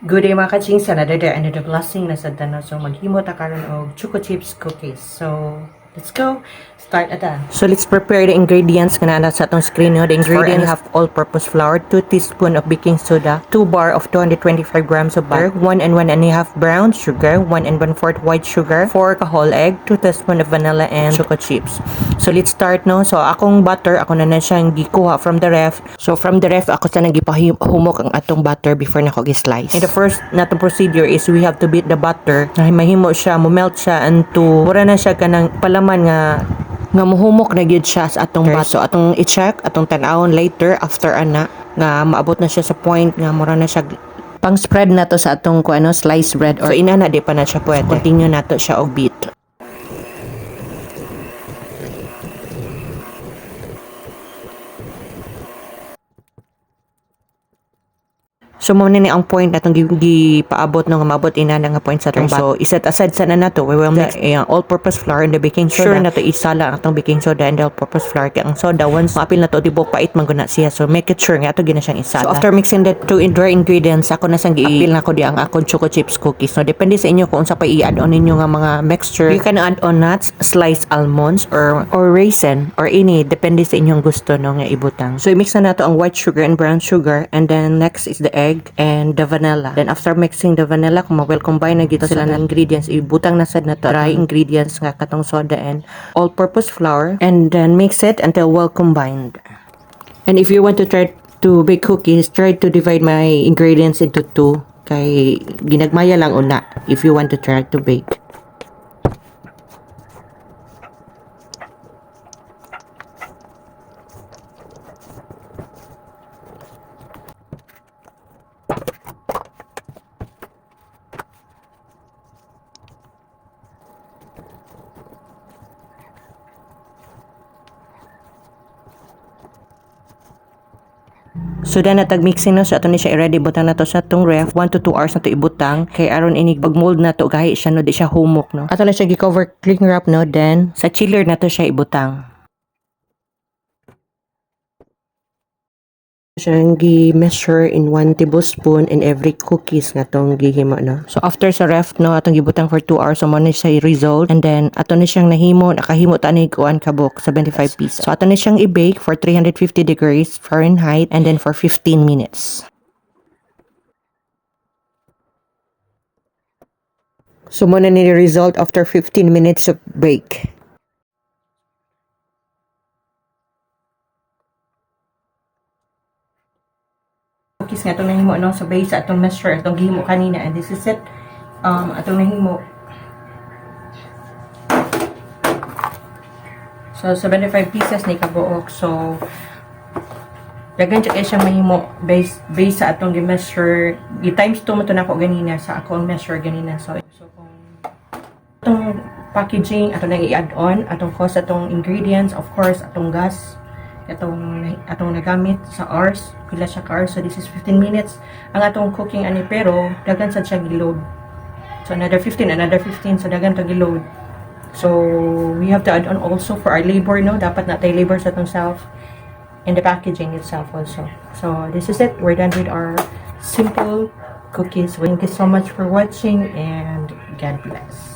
Good day mga kachings, another day, another blessing na sa tanan. So maghimo ta karon og choco chips cookies. So let's go. Start ata. So let's prepare the ingredients kana na sa atong screen no. The ingredients have all-purpose flour, 2 teaspoon of baking soda, 2 bar of 225 grams of butter, 1 and 1 1/2 brown sugar, 1 and 1/4 white sugar, 4 ka whole egg, 2 teaspoon of vanilla and choco chips. So let's start no. So akong butter ako na siyang gikuha from the ref. So from the ref ako sa nang gipahumok ang atong butter before nako gi-slice. And the first natong procedure is we have to beat the butter. Na mahimo siya, mo-melt siya into mura na siya kanang palaman nga muhumok na gyud siya sa atong butter. So atong i-check, atong tan-awon later after ana nga maabot na siya sa point nga mura na siya pang spread na to sa atong sliced bread or inana di pa na siya pwede. So, continue nato siya og beat. So mo ni ang point natong gipaabot no nga maabot ina nga point sa atong so iset aside sa na nato we will mix all-purpose flour and the baking soda. Sure nato isala ang atong baking soda and the all-purpose flour kay ang soda once maapil na to tibok pait man guna siya so make it sure nga ato gina siyang isala. So after mixing the two dry ingredients ako na sang giapil na ko di ang akong choco chips cookies. So depende sa inyo kung unsa pa i-add on ninyo nga mga mixture. You can add on nuts, sliced almonds or raisin or any depende sa inyong gusto no nga ibutang. So i-mix na nato ang white sugar and brown sugar and then next is the egg and the vanilla. Then after mixing the vanilla, kung ma-well combine na gito sila ng ingredients, ibutang na sad na to dry ingredients nga katong soda and all-purpose flour and then mix it until well combined. And if you want to try to bake cookies, try to divide my ingredients into two kay ginagmaya lang una if you want to try to bake. So then natag mixing na so ato ni siya i-ready butang na to sa tong ref 1 to 2 hours na to ibutang kay aron ini pag mold na to gahi siya no di siya humok no. Ato na siya gi-cover cling wrap no then sa chiller na to siya ibutang. Siyang gi-measure in 1 tablespoon in every cookies nga tong gihimo no. So after sa ref no atong gibutang for 2 hours so mo na siya i-resolve and then ato ni siyang nahimo nakahimo ta ni kuan kabok 75 pieces. So ato ni siyang i-bake for 350 degrees Fahrenheit and then for 15 minutes. So mo na ni result after 15 minutes of bake. Cookies nga itong nahimo no, sa base sa atong measure atong gihimo kanina and this is it atong nahimo so 75 pieces ni kabuok so dagan siya mahimo base sa atong gi-measure times 2 mo to nako ganina sa akong measure ganina so kung atong packaging atong nang i-add on atong cost atong ingredients of course atong gas atong nagamit sa hours pila siya ka hours so this is 15 minutes ang atong cooking ani pero dagan sad siya gi-load so another 15 so dagan to gi-load so we have to add on also for our labor no dapat na tay labor sa atong self and the packaging itself also so this is it we're done with our simple cookies. Thank you so much for watching and God bless.